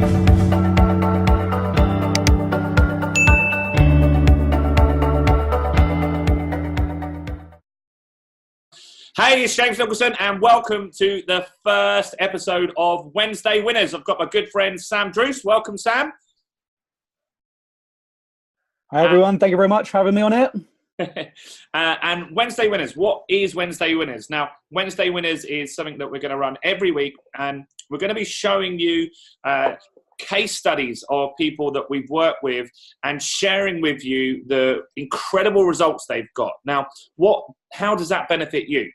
Hey, it's James Nicholson, and welcome to the first episode of Wednesday Winners. I've got my good friend Sam Druce. Welcome, Sam. Hi, everyone. Thank you very much for having me on it. And Wednesday Winners. What is Wednesday Winners? Now, Wednesday Winners is something that we're going to run every week, and we're going to be showing you case studies of people that we've worked with and sharing with you the incredible results they've got. Now, how does that benefit you?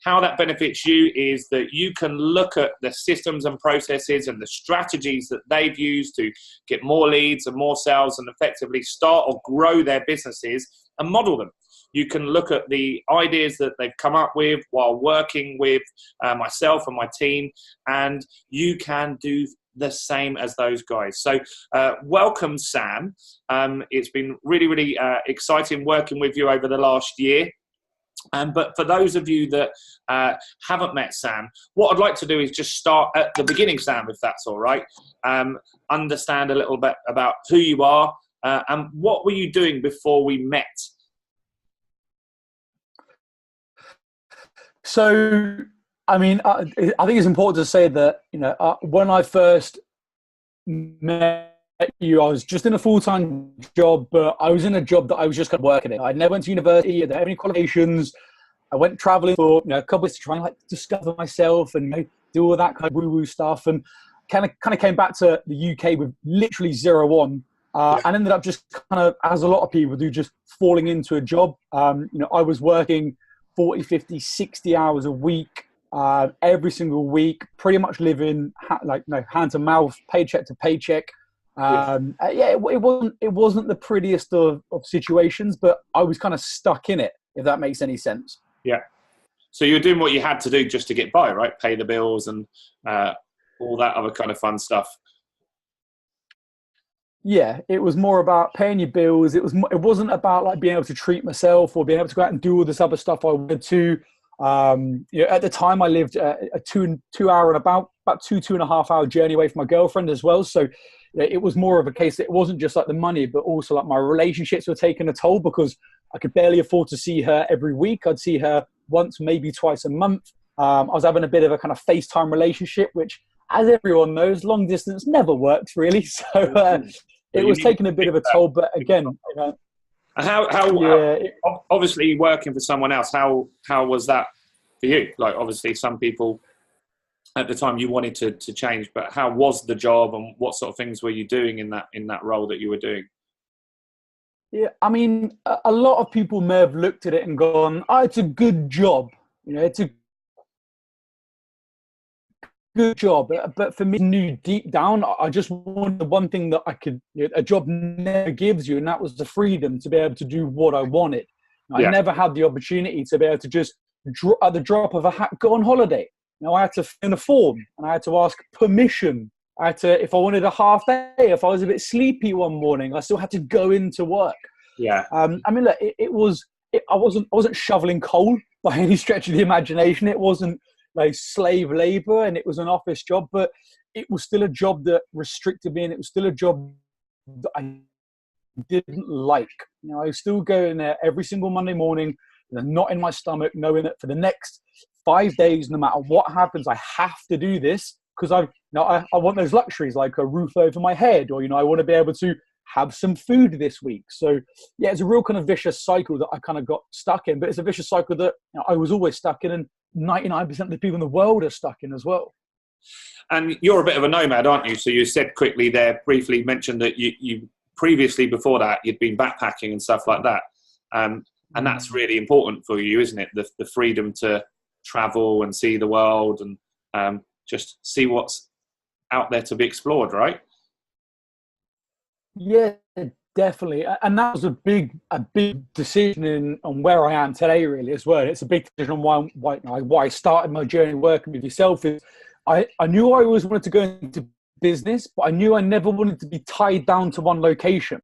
How that benefits you is that you can look at the systems and processes and the strategies that they've used to get more leads and more sales and effectively start or grow their businesses and model them. You can look at the ideas that they've come up with while working with myself and my team, and you can do the same as those guys. So welcome, Sam. It's been really, really exciting working with you over the last year. But for those of you that haven't met Sam, what I'd like to do is just start at the beginning, Sam, if that's all right. Understand a little bit about who you are and what were you doing before we met? So, I mean, I think it's important to say that, when I first met you, I was just in a full-time job, but I was in a job that I was just kind of working in. I never went to university, I didn't have any qualifications. I went traveling for a couple of weeks to try and discover myself and do all that kind of woo-woo stuff, and kind of came back to the UK with literally zero on, and ended up just kind of, as a lot of people do, just falling into a job. I was working 40, 50, 60 hours a week, every single week, pretty much living hand to mouth, paycheck to paycheck. It wasn't the prettiest of situations, but I was kind of stuck in it, if that makes any sense. Yeah. So you were doing what you had to do just to get by, right? Pay the bills and all that other kind of fun stuff. Yeah, it was more about paying your bills. It wasn't about being able to treat myself or being able to go out and do all this other stuff I wanted to. At the time I lived a 2 hour and about 2.5 hour journey away from my girlfriend as well. So it was more of a case that it wasn't just the money, but also my relationships were taking a toll because I could barely afford to see her every week. I'd see her once, maybe twice a month. I was having a bit of a kind of FaceTime relationship, which, as everyone knows, long distance never works really. So it was taking a bit of a toll, but again, how obviously working for someone else, how was that for you? Obviously some people at the time you wanted to change, but how was the job and what sort of things were you doing in that role that you were doing? Yeah, I mean, a lot of people may have looked at it and gone, "Oh, it's a good job. It's a good job." But for me, knew deep down, I just wanted the one thing that a job never gives you, and that was the freedom to be able to do what I wanted. I never had the opportunity to be able to just, at the drop of a hat, go on holiday. I had to fill in a form, and I had to ask permission. I had to, if I wanted a half day, if I was a bit sleepy one morning, I still had to go into work. Yeah. I mean, look, I wasn't shoveling coal by any stretch of the imagination. It wasn't slave labor, and it was an office job, but it was still a job that restricted me, and it was still a job that I didn't like. I was still going there every single Monday morning, not in my stomach, knowing that for the next 5 days, no matter what happens, I have to do this because I want those luxuries, like a roof over my head, or I want to be able to have some food this week. So yeah, it's a real kind of vicious cycle that I kind of got stuck in, but it's a vicious cycle that I was always stuck in, and 99% of the people in the world are stuck in as well. And you're a bit of a nomad, aren't you? So you said quickly there, briefly mentioned that you previously, before that, you'd been backpacking and stuff like that. And that's really important for you, isn't it? The freedom to travel and see the world and just see what's out there to be explored, right? Yeah, definitely. And that was a big decision on where I am today, really, as well. It's a big decision on why I started my journey working with yourself. Is I knew I always wanted to go into business, but I knew I never wanted to be tied down to one location.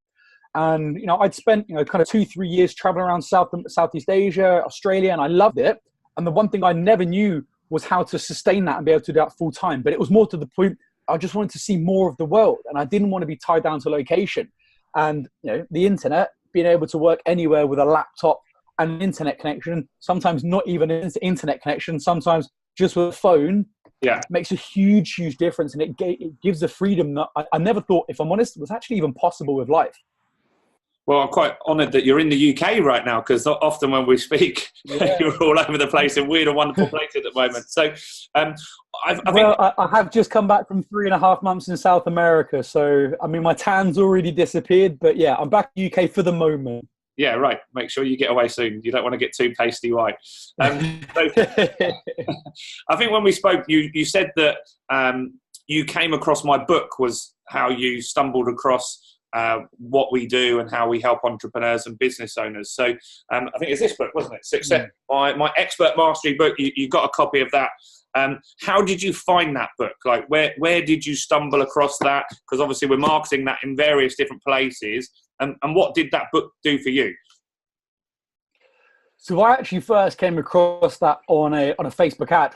And, I'd spent, kind of 2-3 years traveling around Southeast Asia, Australia, and I loved it. And the one thing I never knew was how to sustain that and be able to do that full time. But it was more to the point, I just wanted to see more of the world, and I didn't want to be tied down to location. And the internet, being able to work anywhere with a laptop and an internet connection, sometimes not even an internet connection, sometimes just with a phone, makes a huge difference. And it gives the freedom that I never thought, if I'm honest, was actually even possible with life. Well, I'm quite honoured that you're in the UK right now, because often when we speak, you're all over the place in weird and wonderful places at the moment. So, I have just come back from 3.5 months in South America. So, I mean, my tan's already disappeared. But yeah, I'm back in the UK for the moment. Yeah, right. Make sure you get away soon. You don't want to get too pasty white. I think when we spoke, you said that you came across my book was how you stumbled across what we do and how we help entrepreneurs and business owners. So I think it's this book, wasn't it? Success, my expert mastery book. You got a copy of that. How did you find that book? Like, where did you stumble across that? Because obviously we're marketing that in various different places. And what did that book do for you? So I actually first came across that on a Facebook ad.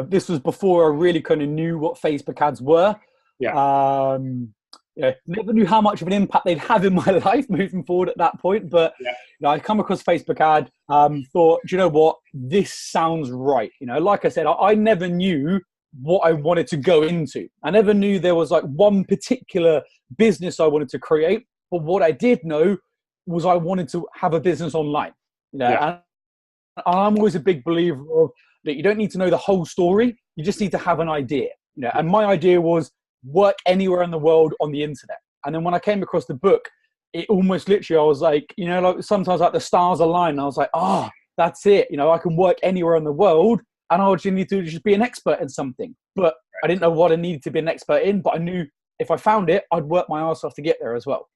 This was before I really kind of knew what Facebook ads were. Never knew how much of an impact they'd have in my life moving forward at that point. But I come across Facebook ad, thought, do you know what? This sounds right. Like I said, I never knew what I wanted to go into. I never knew there was like one particular business I wanted to create. But what I did know was I wanted to have a business online. And I'm always a big believer of that you don't need to know the whole story. You just need to have an idea. And my idea was work anywhere in the world on the internet. And then when I came across the book, it almost literally, I was like, like sometimes like the stars align. And I was like, that's it. I can work anywhere in the world, and I just need to just be an expert in something. But I didn't know what I needed to be an expert in, but I knew if I found it, I'd work my ass off to get there as well.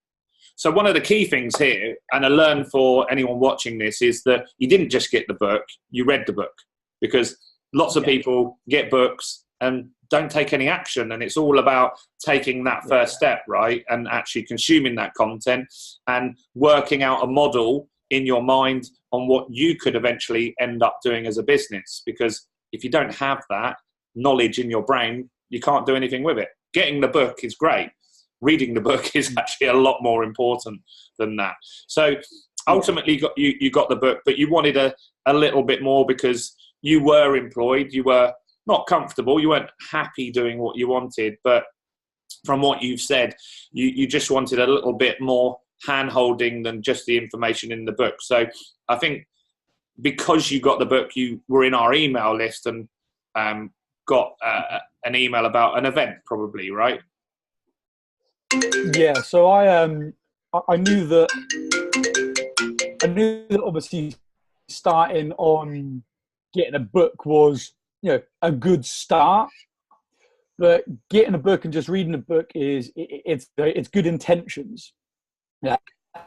So one of the key things here, and I learned for anyone watching this, is that you didn't just get the book, you read the book. Because lots of people get books and don't take any action. And it's all about taking that first step, right? And actually consuming that content and working out a model in your mind on what you could eventually end up doing as a business. Because if you don't have that knowledge in your brain, you can't do anything with it. Getting the book is great. Reading the book is actually a lot more important than that. So ultimately you got the book, but you wanted a little bit more because you were employed, you were not comfortable, you weren't happy doing what you wanted, but from what you've said, you just wanted a little bit more hand-holding than just the information in the book. So I think because you got the book, you were in our email list and got an email about an event probably, right? Yeah, so I knew that obviously starting on getting a book was a good start, but getting a book and just reading a book it's good intentions.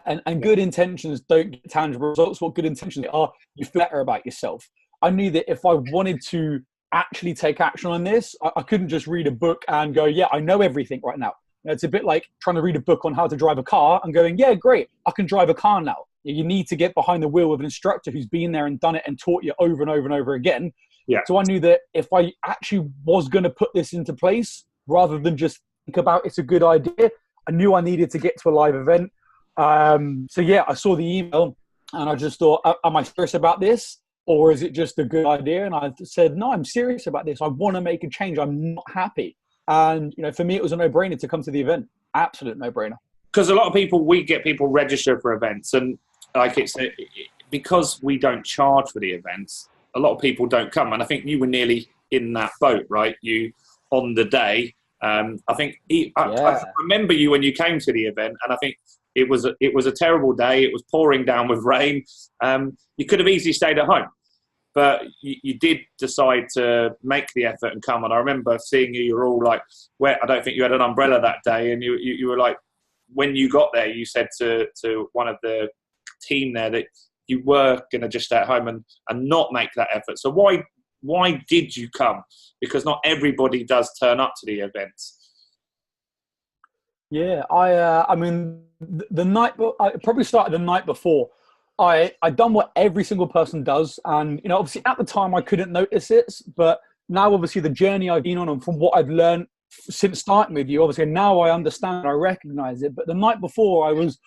And good intentions don't get tangible results. What good intentions are, you feel better about yourself. I knew that if I wanted to actually take action on this, I couldn't just read a book and go, I know everything right now. It's a bit like trying to read a book on how to drive a car and going, great, I can drive a car now. You need to get behind the wheel with an instructor who's been there and done it and taught you over and over and over again. So I knew that if I actually was going to put this into place, rather than just think about it's a good idea, I knew I needed to get to a live event. I saw the email and I just thought, am I serious about this? Or is it just a good idea? And I said, no, I'm serious about this. I want to make a change. I'm not happy. And, for me, it was a no-brainer to come to the event. Absolute no-brainer. Because a lot of people, we get people registered for events, and because we don't charge for the events, a lot of people don't come. And I think you were nearly in that boat, right? You, on the day, I remember you when you came to the event, and I think it was a terrible day. It was pouring down with rain. You could have easily stayed at home. But you did decide to make the effort and come. And I remember seeing you were all like, wet. I don't think you had an umbrella that day. And you were like, when you got there, you said to one of the team there that you were going to just stay at home and not make that effort. So why did you come? Because not everybody does turn up to the events. Yeah, I mean, the night, I probably started the night before. I done what every single person does. And, obviously at the time I couldn't notice it, but now obviously the journey I've been on and from what I've learned since starting with you, obviously now I understand, I recognize it. But the night before, I was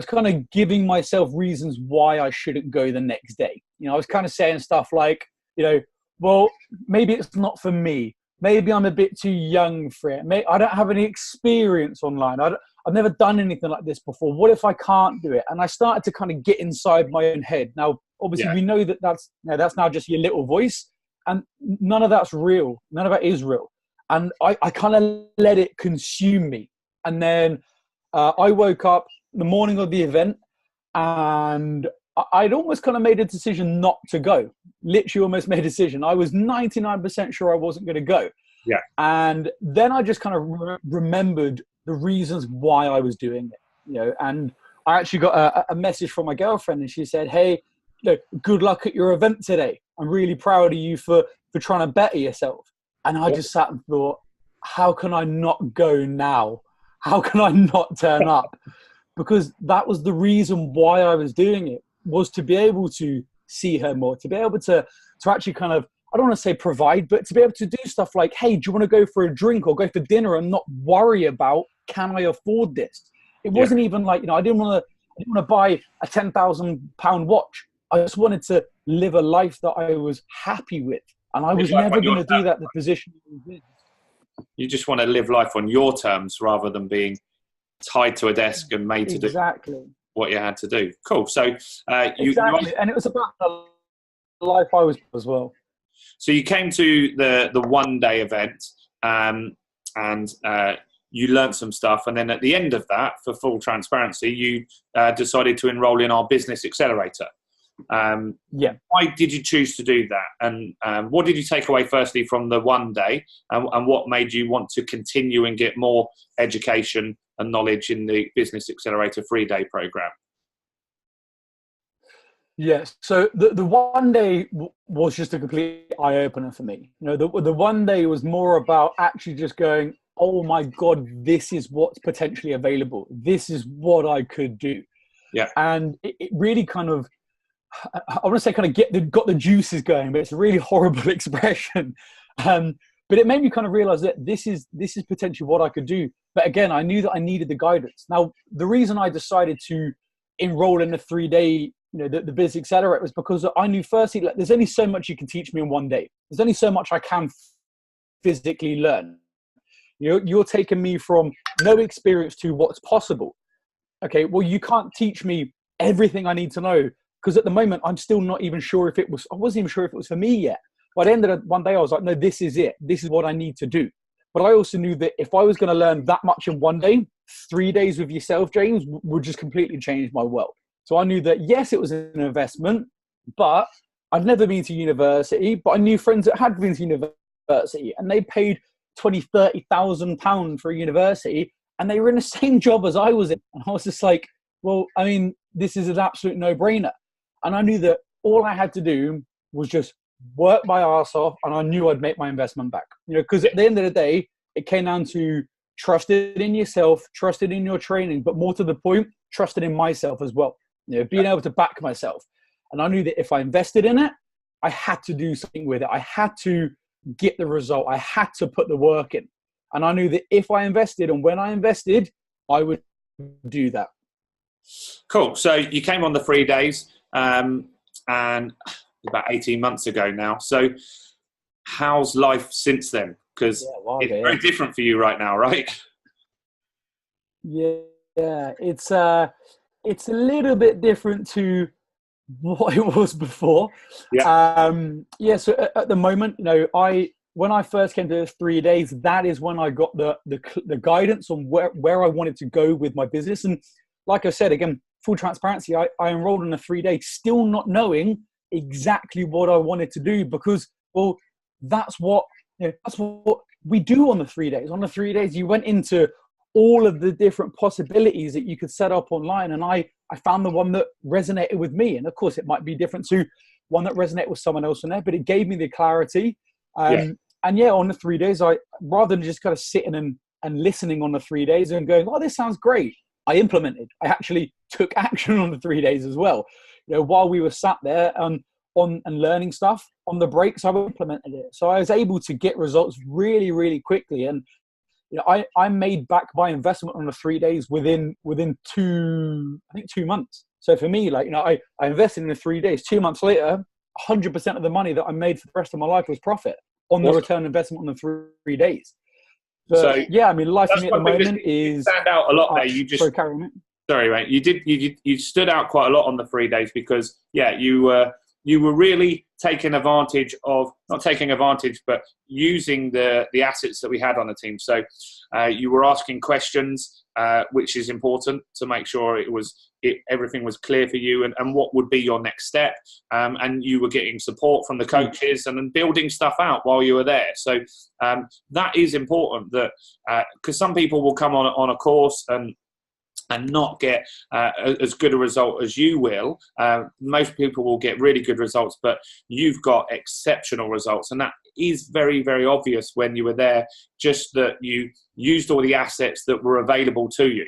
kind of giving myself reasons why I shouldn't go the next day. You know, I was kind of saying stuff like, you know, well, maybe it's not for me. Maybe I'm a bit too young for it. I don't have any experience online. I've never done anything like this before. What if I can't do it? And I started to kind of get inside my own head. Now, obviously, we know that that's now just your little voice, and none of that's real. None of that is real. And I kind of let it consume me. And then I woke up the morning of the event, and I'd almost kind of made a decision not to go. Literally almost made a decision. I was 99% sure I wasn't going to go. Yeah. And then I just kind of remembered the reasons why I was doing it, you know, and I actually got a message from my girlfriend, and she said, hey, look, good luck at your event today. I'm really proud of you for trying to better yourself. And I just sat and thought, how can I not go now? How can I not turn up? Because that was the reason why I was doing it, was to be able to see her more, to be able to actually kind of, I don't want to say provide, but to be able to do stuff like, hey, do you want to go for a drink or go for dinner, and not worry about, can I afford this? It wasn't even like, you know, I didn't want to buy a £10,000 watch. I just wanted to live a life that I was happy with. And I was never going to do that, the position I was in. You just want to live life on your terms rather than being tied to a desk and made to do what you had to do. Cool. So and it was about the life I was as well. So you came to the one-day event, and you learned some stuff, and then at the end of that, for full transparency, you decided to enroll in our business accelerator. Why did you choose to do that, and what did you take away firstly from the one day, and what made you want to continue and get more education and knowledge in the business accelerator 3-day program? Yes. So the one day was just a complete eye opener for me. You know, the one day was more about actually just going, oh my God, this is what's potentially available. This is what I could do. Yeah. And it really kind of, I want to say kind of got the juices going, but it's a really horrible expression. But it made me kind of realize that this is potentially what I could do. But again, I knew that I needed the guidance. Now, the reason I decided to enroll in the 3-day, you know, the business accelerator, was because I knew firstly, like, there's only so much you can teach me in one day. There's only so much I can physically learn. You're taking me from no experience to what's possible. Okay, well, you can't teach me everything I need to know, because at the moment I'm still not even sure I wasn't even sure if it was for me yet. By the end of one day, I was like, no, this is it. This is what I need to do. But I also knew that if I was going to learn that much in one day, 3 days with yourself, James, would just completely change my world. So I knew that, yes, it was an investment, but I'd never been to university, but I knew friends that had been to university, and they paid £20,000, £30,000 for a university, and they were in the same job as I was in. And I was just like, well, I mean, this is an absolute no-brainer. And I knew that all I had to do was just work my ass off, and I knew I'd make my investment back. You know, because at the end of the day, it came down to trusting in yourself, trusting in your training, but more to the point, trusting in myself as well. You know, being able to back myself. And I knew that if I invested in it, I had to do something with it. I had to get the result. I had to put the work in. And I knew that if I invested, and when I invested, I would do that. Cool. So you came on the 3 days, and about 18 months ago now. So how's life since then? Because it's very different for you right now, right? Yeah, it's a little bit different to what it was before. Yeah. So at the moment, you know, when I first came to 3 days, that is when I got the guidance on where I wanted to go with my business. And like I said, again, full transparency, I enrolled in a 3 day, still not knowing exactly what I wanted to do, because, well, that's what we do on the 3 days. On the 3 days, you went into all of the different possibilities that you could set up online. And I found the one that resonated with me. And of course, it might be different to one that resonated with someone else in there, but it gave me the clarity. And yeah, on the 3 days, I, rather than just kind of sitting and listening on the 3 days and going, oh, this sounds great, I implemented. I actually took action on the 3 days as well. You know, while we were sat there, and on and learning stuff on the breaks. I implemented it. So I was able to get results really, really quickly. And I made back my investment on the 3 days within 2 months. So for me, I invested in the 3 days. 2 months later, 100% of the money that I made for the rest of my life was profit on the return investment on the 3 days. But So yeah, I mean, life for me at the moment is stand out a lot there. You just carry on. Sorry, mate. You stood out quite a lot on the 3 days because you were really taking advantage of, not taking advantage, but using the assets that we had on the team. So you were asking questions, which is important to make sure everything was clear for you and what would be your next step. And you were getting support from the coaches and then building stuff out while you were there. So that is important, that because some people will come on a course and not get as good a result as you will. Most people will get really good results, but you've got exceptional results. And that is very, very obvious when you were there, just that you used all the assets that were available to you.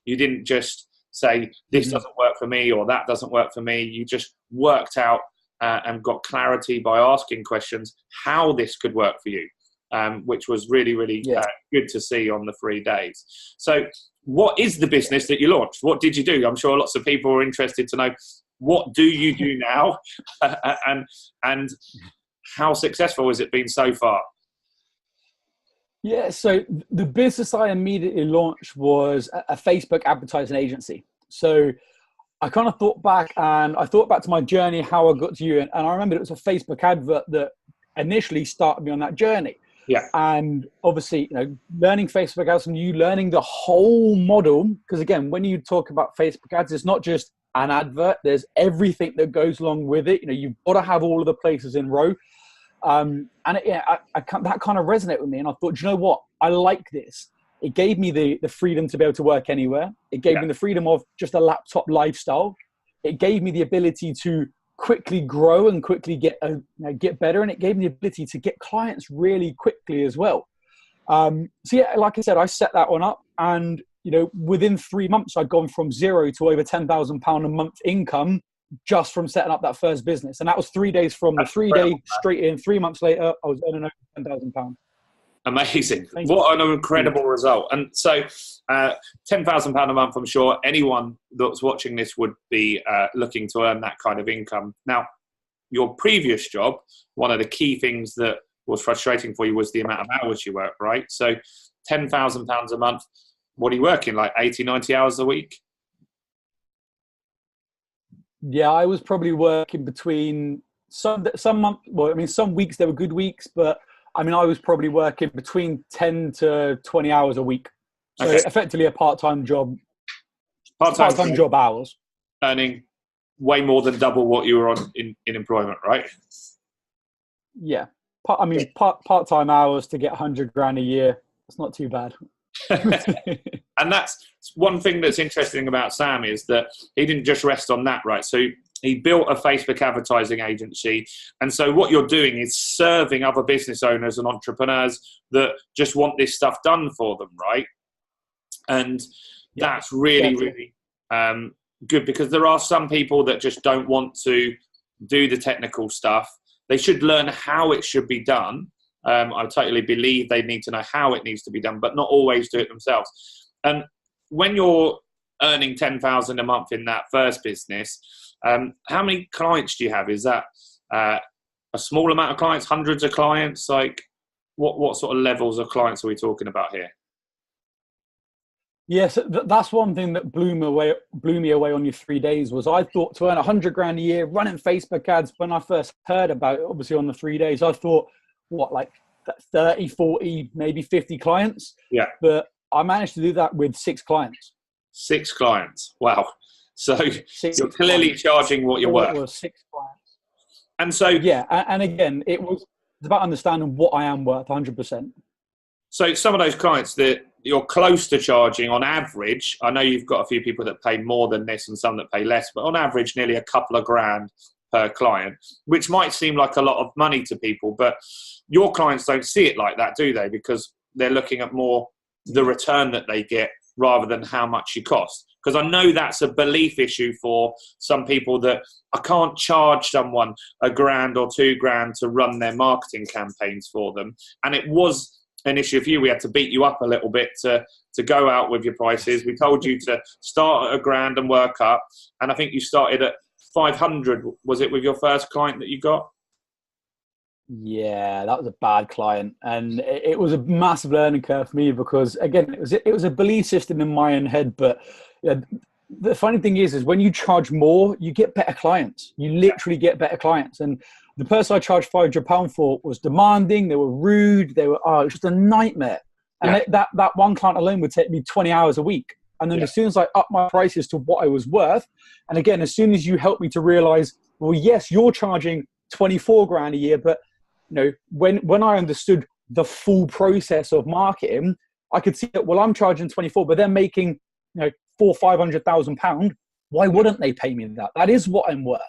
You didn't just say, this doesn't work for me or that doesn't work for me. You just worked out and got clarity by asking questions how this could work for you, which was really, really good to see on the 3 days. So what is the business that you launched? What did you do? I'm sure lots of people are interested to know, what do you do now and how successful has it been so far? Yeah, so the business I immediately launched was a Facebook advertising agency. So I kind of thought back to my journey, how I got to you. And I remember it was a Facebook advert that initially started me on that journey. Yeah. And obviously, learning Facebook ads and you learning the whole model, because again, when you talk about Facebook ads, it's not just an advert, there's everything that goes along with it. You've got to have all of the places in row. That kind of resonated with me. And I thought, you know what? I like this. It gave me the freedom to be able to work anywhere. It gave me the freedom of just a laptop lifestyle. It gave me the ability to quickly grow and quickly get better, and it gave me the ability to get clients really quickly as well. So yeah, like I said, I set that one up, and within 3 months I'd gone from zero to over £10,000 a month income just from setting up that first business. And that was 3 days from the 3 day straight in. 3 months later I was earning over £10,000. Amazing. What an incredible result. And so £10,000 a month, I'm sure anyone that's watching this would be looking to earn that kind of income. Now, your previous job, one of the key things that was frustrating for you was the amount of hours you work, right? So £10,000 a month, what are you working, like 80, 90 hours a week? Yeah, I was probably working between some weeks there were good weeks, but I was probably working between 10 to 20 hours a week. So effectively a part-time job. Part-time job hours. Earning way more than double what you were on in employment, right? Yeah. Part-time hours to get 100 grand a year. That's not too bad. And that's one thing that's interesting about Sam, is that he didn't just rest on that, right? So he built a Facebook advertising agency. And so what you're doing is serving other business owners and entrepreneurs that just want this stuff done for them, right? And that's really, really good, because there are some people that just don't want to do the technical stuff. They should learn how it should be done. I totally believe they need to know how it needs to be done, but not always do it themselves. And when you're earning $10,000 a month in that first business, how many clients do you have? Is that a small amount of clients, hundreds of clients? Like, what sort of levels of clients are we talking about here? Yes, that's one thing that blew me away on your 3 days. Was I thought to earn 100 grand a year running Facebook ads. When I first heard about it, obviously on the 3 days, I thought, like 30, 40, maybe 50 clients. Yeah. But I managed to do that with 6 clients. 6 clients. Wow. So you're clearly charging what you're worth. It was 6 clients. And so, yeah. And again, it was about understanding what I am worth 100%. So some of those clients that you're close to charging on average, I know you've got a few people that pay more than this and some that pay less, but on average, nearly a couple of grand per client, which might seem like a lot of money to people, but your clients don't see it like that, do they? Because they're looking at more the return that they get rather than how much you cost. Because I know that's a belief issue for some people, that I can't charge someone $1,000 or $2,000 to run their marketing campaigns for them. And it was an issue for you. We had to beat you up a little bit to go out with your prices. We told you to start at $1,000 and work up. And I think you started at 500, was it, with your first client that you got? Yeah, that was a bad client, and it was a massive learning curve for me, because again, it was a belief system in my own head. But yeah, the funny thing is when you charge more, you get better clients. You literally get better clients. And the person I charged £500 for was demanding. They were rude. It was just a nightmare. And that one client alone would take me 20 hours a week. And then as soon as I upped my prices to what I was worth, and again, as soon as you helped me to realize, well, yes, you're charging 24 grand a year, but when I understood the full process of marketing, I could see that, well, I'm charging 24, but they're making, £400,000-500,000. Why wouldn't they pay me that? That is what I'm worth.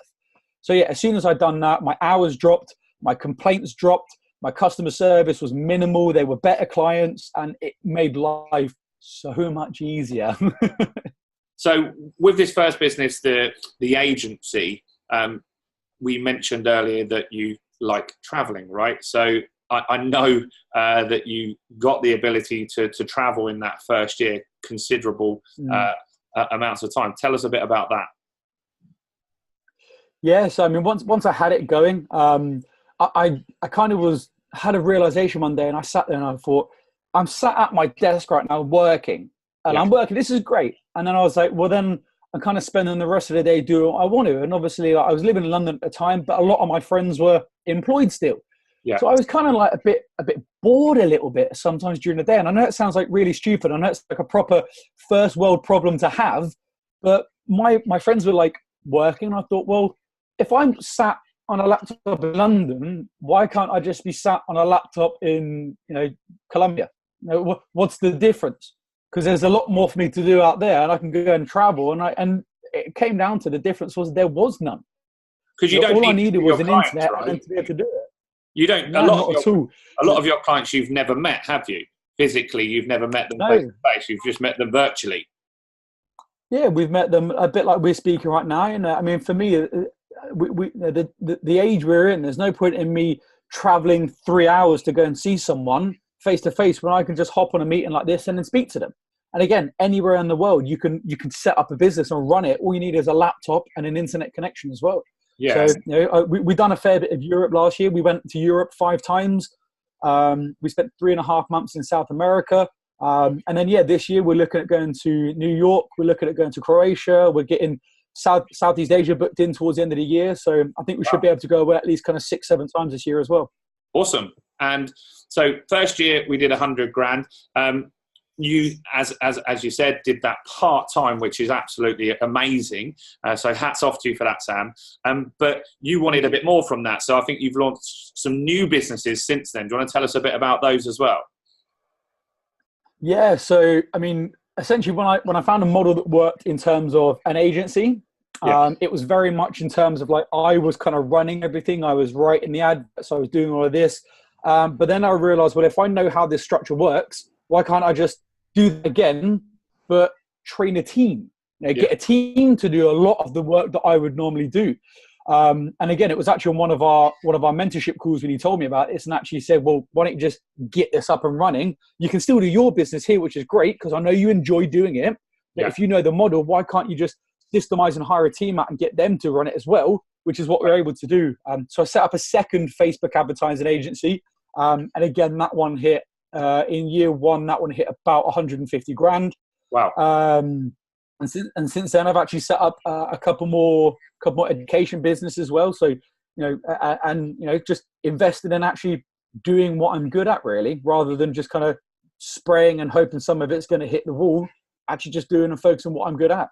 So yeah, as soon as I'd done that, my hours dropped, my complaints dropped, my customer service was minimal. They were better clients, and it made life so much easier. So with this first business, the agency, we mentioned earlier that you like traveling, right? So I know that you got the ability to travel in that first year, considerable amounts of time. Tell us a bit about that. Yeah, so I mean, once I had it going, I kind of had a realization one day, and I sat there and I thought, I'm sat at my desk right now working, and I'm working. This is great. And then I was like, well, then I'm kind of spending the rest of the day doing what I want to. And obviously, I was living in London at the time, but a lot of my friends were employed still. Yeah. So I was kind of like a bit bored a little bit sometimes during the day. And I know it sounds like really stupid. I know it's like a proper first world problem to have, but my friends were like working. And I thought, well, if I'm sat on a laptop in London, why can't I just be sat on a laptop in, Colombia? What's the difference? Because there's a lot more for me to do out there, and I can go and travel. And it came down to the difference was there was none. Because all I needed was an internet, right? And to be able to do it. You don't. No, a lot of your clients you've never met, have you? Physically, you've never met them face to face. You've just met them virtually. Yeah, we've met them a bit like we're speaking right now. And I mean, for me, the age we're in, there's no point in me traveling 3 hours to go and see someone face to face when I can just hop on a meeting like this and then speak to them. And again, anywhere in the world, you can set up a business and run it. All you need is a laptop and an internet connection as well. Yeah. So we've done a fair bit of Europe last year. We went to Europe 5 times. We spent 3.5 months in South America. And then, this year we're looking at going to New York. We're looking at going to Croatia. We're getting Southeast Asia booked in towards the end of the year. So I think we should be able to go away at least kind of 6-7 times this year as well. Awesome. And so first year we did 100 grand. You, as you said, did that part-time, which is absolutely amazing. So hats off to you for that, Sam. But you wanted a bit more from that. So I think you've launched some new businesses since then. Do you want to tell us a bit about those as well? Yeah. So, I mean, essentially when I found a model that worked in terms of an agency, it was very much in terms of like, I was kind of running everything. I was writing the ad. So I was doing all of this. But then I realized, well, if I know how this structure works, why can't I just do that again, but train a team? Get a team to do a lot of the work that I would normally do. And again, it was actually on one of our mentorship calls when he told me about this, and actually said, well, why don't you just get this up and running? You can still do your business here, which is great because I know you enjoy doing it. But if you know the model, why can't you just systemize and hire a team out and get them to run it as well, which is what we're able to do. So I set up a second Facebook advertising agency. And again, that one hit in year 1, that one hit about 150 grand. Wow. And since then, I've actually set up a couple more education businesses as well. So, just invested in actually doing what I'm good at, really, rather than just kind of spraying and hoping some of it's going to hit the wall. Actually just doing and focusing on what I'm good at.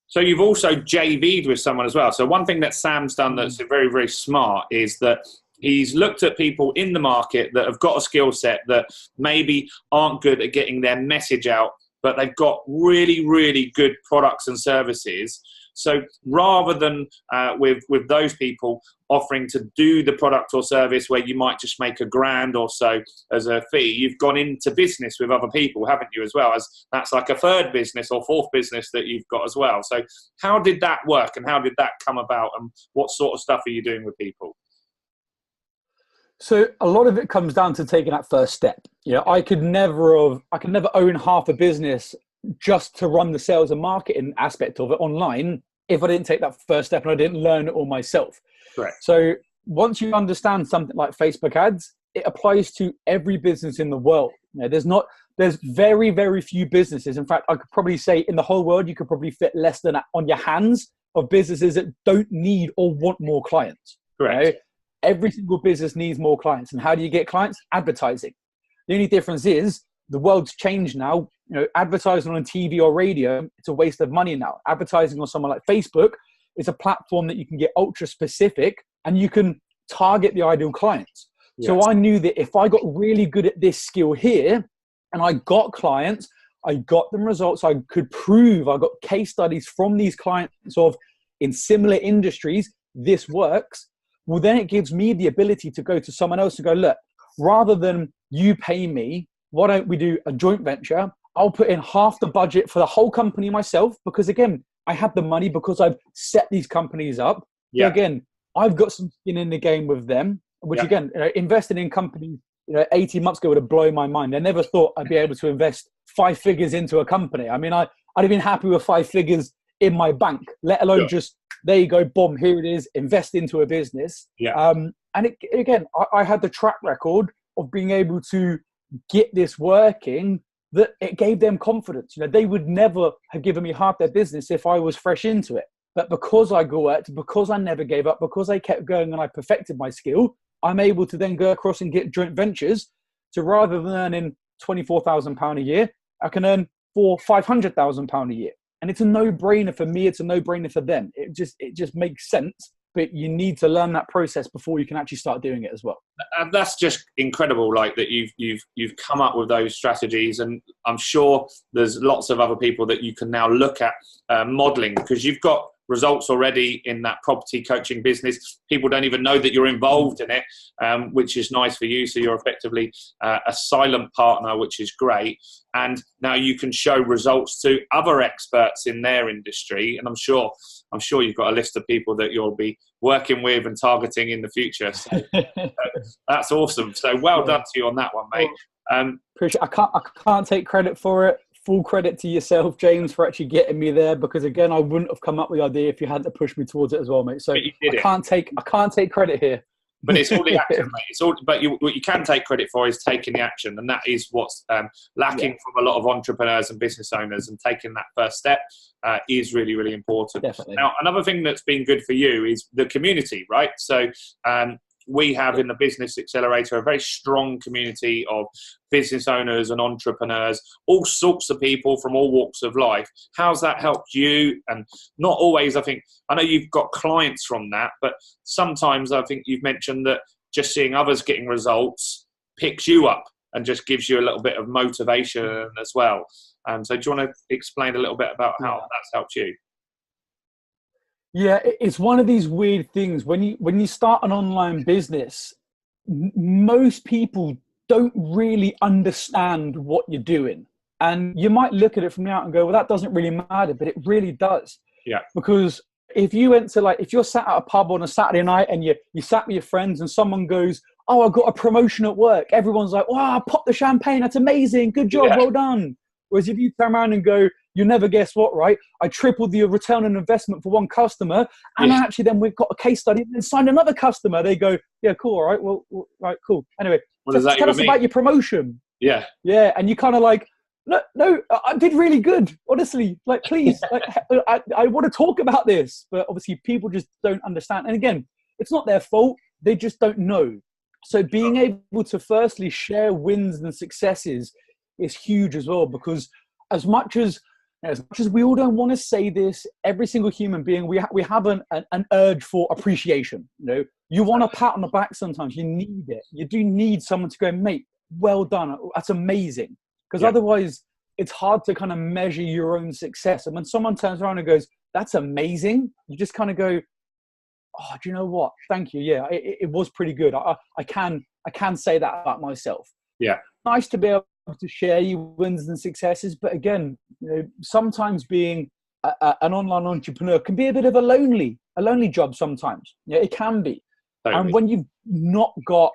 So you've also JV'd with someone as well. So one thing that Sam's done that's very, very smart is that he's looked at people in the market that have got a skill set that maybe aren't good at getting their message out, but they've got really, really good products and services. So rather than with those people offering to do the product or service where you might just make $1,000 or so as a fee, you've gone into business with other people, haven't you, as well? As that's like a third business or fourth business that you've got as well. So how did that work, and how did that come about, and what sort of stuff are you doing with people? So a lot of it comes down to taking that first step. You know, I could never own half a business just to run the sales and marketing aspect of it online if I didn't take that first step and I didn't learn it all myself. Correct. So once you understand something like Facebook ads, it applies to every business in the world. You know, there's very, very few businesses. In fact, I could probably say in the whole world, you could probably fit less than that on your hands of businesses that don't need or want more clients. Correct. You know? Every single business needs more clients. And how do you get clients? Advertising. The only difference is the world's changed now. You know, advertising on TV or radio, it's a waste of money now. Advertising on someone like Facebook is a platform that you can get ultra specific and you can target the ideal clients. Yes. So I knew that if I got really good at this skill here and I got clients, I got them results, I could prove, I got case studies from these clients of in similar industries, this works. Well, then it gives me the ability to go to someone else and go, look, rather than you pay me, why don't we do a joint venture? I'll put in half the budget for the whole company myself, because again, I have the money because I've set these companies up. Yeah. So again, I've got some skin in the game with them, which again, investing in companies 18 months ago would have blown my mind. I never thought I'd be able to invest 5 figures into a company. I mean, I'd have been happy with 5 figures in my bank, let alone just, there you go, boom, here it is, invest into a business. Yeah. And again, I had the track record of being able to get this working, that it gave them confidence. You know, they would never have given me half their business if I was fresh into it. But because I worked, because I never gave up, because I kept going and I perfected my skill, I'm able to then go across and get joint ventures. So rather than earning £24,000 a year, I can earn £500,000 a year. And it's a no-brainer for me. It's a no-brainer for them. It just makes sense. But you need to learn that process before you can actually start doing it as well. And that's just incredible, like that you've come up with those strategies, and I'm sure there's lots of other people that you can now look at modeling, because you've got results already in that property coaching business. People don't even know that you're involved in it, which is nice for you. So you're effectively a silent partner, which is great. And now you can show results to other experts in their industry. And I'm sure you've got a list of people that you'll be working with and targeting in the future. So that's awesome. So well done to you on that one, mate. Appreciate. I can't take credit for it. Full credit to yourself, James, for actually getting me there, because again, I wouldn't have come up with the idea if you hadn't pushed me towards it as well, mate. So I can't take credit here. But it's all the action, mate. But what you can take credit for is taking the action, and that is what's lacking from a lot of entrepreneurs and business owners. And taking that first step is really, really important. Definitely. Now, another thing that's been good for you is the community, right? So we have in the Business Accelerator a very strong community of business owners and entrepreneurs, all sorts of people from all walks of life. How's that helped you? And not always, I know you've got clients from that, but sometimes I think you've mentioned that just seeing others getting results picks you up and just gives you a little bit of motivation as well. So do you want to explain a little bit about how that's helped you? Yeah, it's one of these weird things. When you start an online business, most people don't really understand what you're doing. And you might look at it from the out and go, well, that doesn't really matter, but it really does. Yeah. Because if you're sat at a pub on a Saturday night and you sat with your friends and someone goes, oh, I got a promotion at work. Everyone's like, wow, pop the champagne. That's amazing. Good job. Yeah. Well done. Whereas if you turn around and go, you never guess what, right? I tripled the return on investment for one customer, and actually then we've got a case study and signed another customer. They go, yeah, cool, all right, well right, cool. Anyway, tell us about your promotion. Yeah. Yeah, and you kind of like, no, I did really good, honestly. Like, please, I want to talk about this. But obviously people just don't understand. And again, it's not their fault. They just don't know. So being able to firstly share wins and successes is huge as well, because as much as we all don't want to say this, every single human being, we have an urge for appreciation. You want a pat on the back sometimes. You need it. You do need someone to go, mate, well done. That's amazing. Because otherwise, it's hard to kind of measure your own success. And when someone turns around and goes, that's amazing. You just kind of go, oh, do you know what? Thank you. Yeah, it was pretty good. I can say that about myself. Yeah. Nice to be able to share your wins and successes, but again, sometimes being an online entrepreneur can be a bit of a lonely job sometimes. Yeah, it can be. Totally. And when you've not got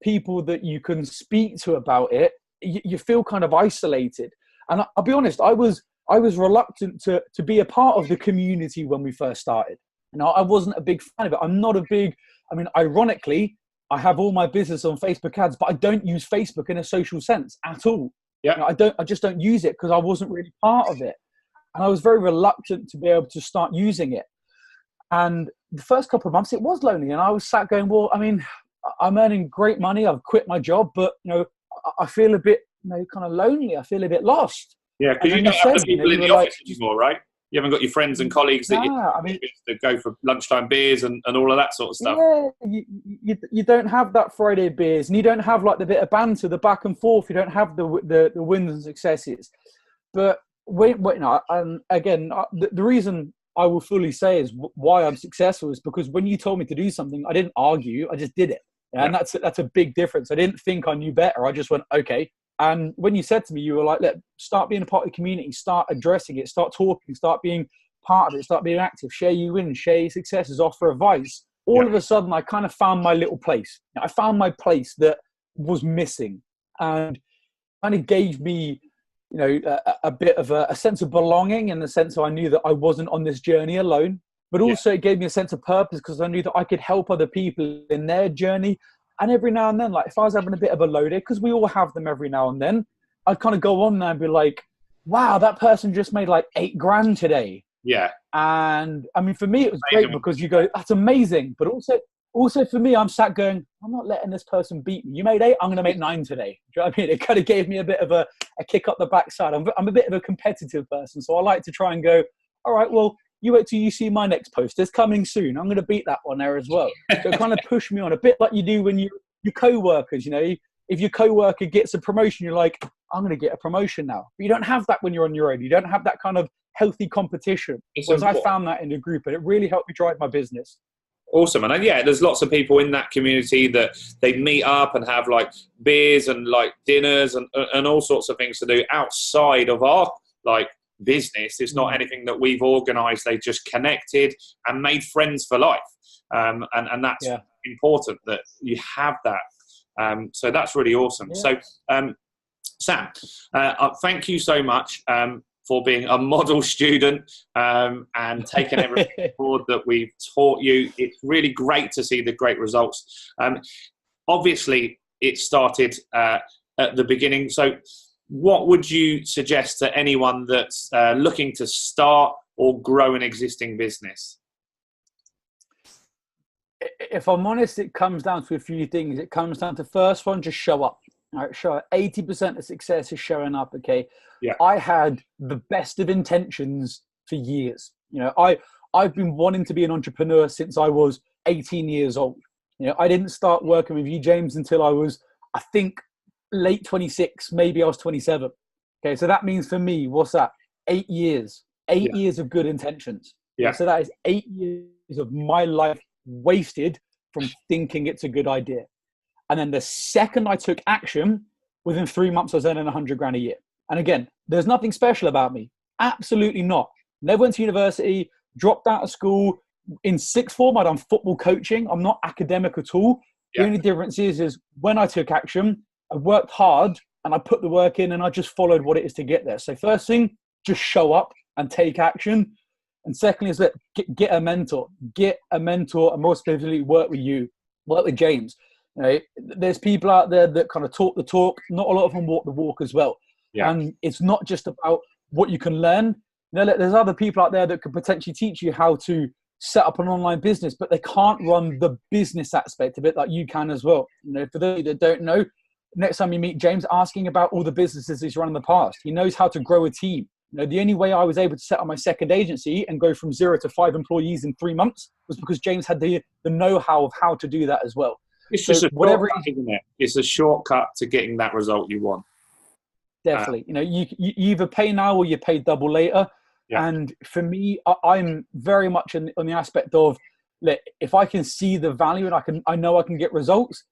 people that you can speak to about it, you feel kind of isolated. And I'll be honest, I was reluctant to be a part of the community when we first started. I wasn't a big fan of it. I'm not a big, ironically, I have all my business on Facebook ads, but I don't use Facebook in a social sense at all. Yeah. I just don't use it because I wasn't really part of it. And I was very reluctant to be able to start using it. And the first couple of months, it was lonely. And I was sat going, well, I'm earning great money. I've quit my job, but, I feel a bit, kind of lonely. I feel a bit lost. Yeah, because you don't have the people in the office anymore, right? You haven't got your friends and colleagues that go for lunchtime beers and all of that sort of stuff. Yeah, you don't have that Friday beers, and you don't have like the bit of banter, the back and forth. You don't have the wins and successes. But and again, the reason I will fully say is why I'm successful is because when you told me to do something, I didn't argue. I just did it. Yeah. And that's a big difference. I didn't think I knew better. I just went, okay. And when you said to me, you were like, start being a part of the community, start addressing it, start talking, start being part of it, start being active, share your wins, share your successes, offer advice. All of a sudden, I kind of found my little place. I found my place that was missing, and kind of gave me, a bit of a sense of belonging, in the sense that I knew that I wasn't on this journey alone, but also it gave me a sense of purpose because I knew that I could help other people in their journey. And every now and then, like if I was having a bit of a low day, because we all have them every now and then, I'd kind of go on there and be like, wow, that person just made like $8,000 today. Yeah. And for me, it was great because you go, that's amazing. But also for me, I'm sat going, I'm not letting this person beat me. You made 8, I'm going to make 9 today. Do you know what I mean? It kind of gave me a bit of a kick up the backside. I'm a bit of a competitive person. So I like to try and go, all right, well, you wait till you see my next post. It's coming soon. I'm going to beat that one there as well. So it kind of pushed me on a bit like you do when your co-workers, if your co-worker gets a promotion, you're like, I'm going to get a promotion now. But you don't have that when you're on your own. You don't have that kind of healthy competition. Whereas I found that in the group, and it really helped me drive my business. Awesome. And there's lots of people in that community that they meet up and have like beers and like dinners and all sorts of things to do outside of our like business. It's not anything that we've organized. They just connected and made friends for life. And that's important that you have that. So that's really awesome. Yeah. So, Sam, thank you so much for being a model student and taking everything forward that we've taught you. It's really great to see the great results. Obviously, it started at the beginning. So what would you suggest to anyone that's looking to start or grow an existing business? If I'm honest, it comes down to a few things. It comes down to, first one, just show up. All right, show up. 80% of success is showing up. Okay. Yeah. I had the best of intentions for years. I've been wanting to be an entrepreneur since I was 18 years old. I didn't start working with you, James, until I was, I think, late 26, maybe I was 27. Okay. So that means for me, what's that? 8 years, 8 years of good intentions. Yeah. So that is 8 years of my life wasted from thinking it's a good idea. And then the second I took action, within 3 months, I was earning $100,000 a year. And again, there's nothing special about me. Absolutely not. Never went to university, dropped out of school. In sixth form, I'd done football coaching. I'm not academic at all. The only difference is when I took action, I worked hard and I put the work in and I just followed what it is to get there. So first thing, just show up and take action. And secondly is that get a mentor. Get a mentor, and more specifically, work with you. Work with James. There's people out there that kind of talk the talk. Not a lot of them walk the walk as well. Yeah. And it's not just about what you can learn. There's other people out there that could potentially teach you how to set up an online business, but they can't run the business aspect of it like you can as well. For those that don't know, next time you meet James, asking about all the businesses he's run in the past. He knows how to grow a team. The only way I was able to set up my second agency and go from 0 to 5 employees in 3 months was because James had the know-how of how to do that as well. It's just a shortcut, isn't it? It's a shortcut to getting that result you want. Definitely. You either pay now or you pay double later. Yeah. And for me, I'm very much on the aspect of, look, if I can see the value and I know I can get results,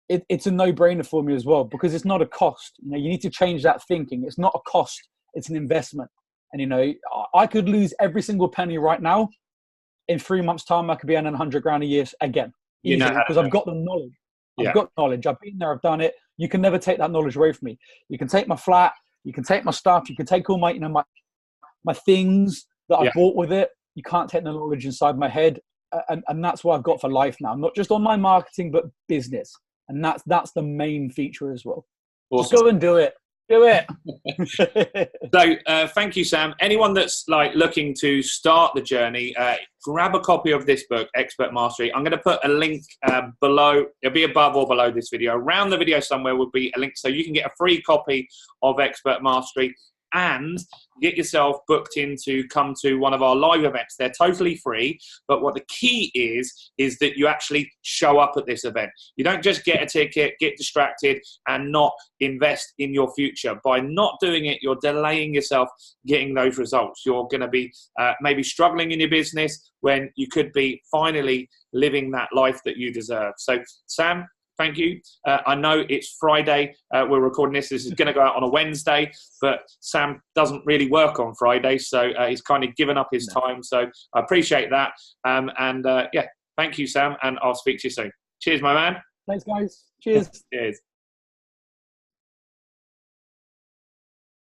it's a no-brainer for me as well, because it's not a cost. You know, you need to change that thinking. It's not a cost, it's an investment. And, you know, I could lose every single penny right now. In 3 months' time, I could be earning 100 grand a year again, easily, because I've got the knowledge. I've got knowledge. I've been there. I've done it. You can never take that knowledge away from me. You can take my flat. You can take my stuff. You can take all my, you know, my things that I bought with it. You can't take the knowledge inside my head. And that's what I've got for life now. Not just on my marketing, but business. And that's the main feature as well. Awesome. Just go and do it. Do it. So thank you, Sam. Anyone that's like looking to start the journey, grab a copy of this book, Expert Mastery. I'm going to put a link below. It'll be above or below this video. Around the video somewhere will be a link, so you can get a free copy of Expert Mastery and get yourself booked in to come to one of our live events. They're totally free, but what the key is that you actually show up at this event. You don't just get a ticket, get distracted, and not invest in your future. By not doing it, you're delaying yourself getting those results. You're going to be maybe struggling in your business when you could be finally living that life that you deserve. So, Sam, thank you. I know it's Friday. We're recording this. This is going to go out on a Wednesday, but Sam doesn't really work on Friday, so he's kind of given up his time. So I appreciate that. Yeah, thank you, Sam, and I'll speak to you soon. Cheers, my man. Thanks, guys. Cheers. Cheers.